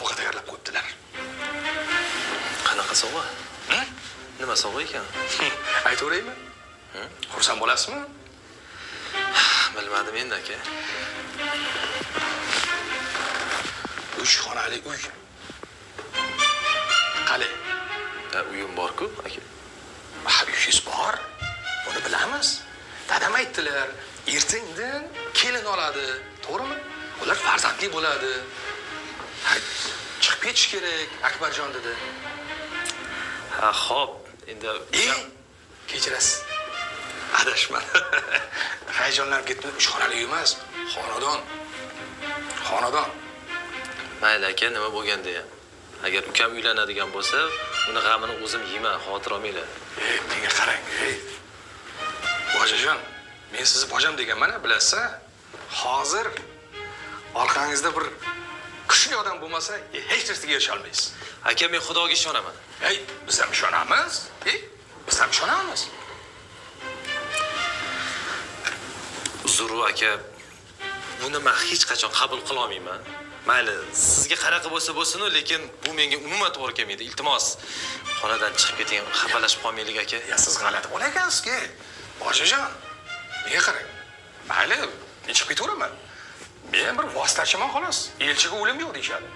sovg'a tayyorlab qo'yibdilar. Qanaqa sovg'a? Nima sovg'a ekan? Aytaveraymi? Xursand bo'lasizmi? Bilmadim endi aka. 3 xonali uy. Qale. Uyim bor-ku, aka. Uyingiz bor. Buni bilamiz. Dadam aytdilar, ertandan kelin oladi, to'g'rimi? Ular farzandli bo'ladi. Chiqib ketish kerak, Akbarjon dedi. Ha, xo'p. Endi kechirasiz. Adashman. Hayajonlanib ketdim. 3 xonali uy emas, xonadon. Xonadon. Mayli aka, nima bo'lganda ham. Agar ukam uylanadigan bo'lsa, uni g'amini o'zim yeyman, xotir olmanglar. Menga qarang, Bojajon, men sizni bojam deganman-a, bilasiz? Hozir orqangizda bir kuchli odam bo'lmasa, hech narsaga erisha olmaysiz. Aka, men Xudoga ishonaman. Biz ham ishonamiz. Biz ham ishonamiz. Zuru aka, buni men hech qachon qabul qila olmayman. Mayli, sizga qanaqa bo'lsa bo'lsin-u, lekin bu menga umuman to'g'ri kelmaydi. Iltimos, xonadan chiqib keting, xafalashib qolmaylik aka. Siz g'alati bola ekansiz-ku. Bojajon, menga qarang. Mayli, men chiqib ketaveraman. Men bir vositachiman xolos. Elchiga o'lim yo'q deyshadi.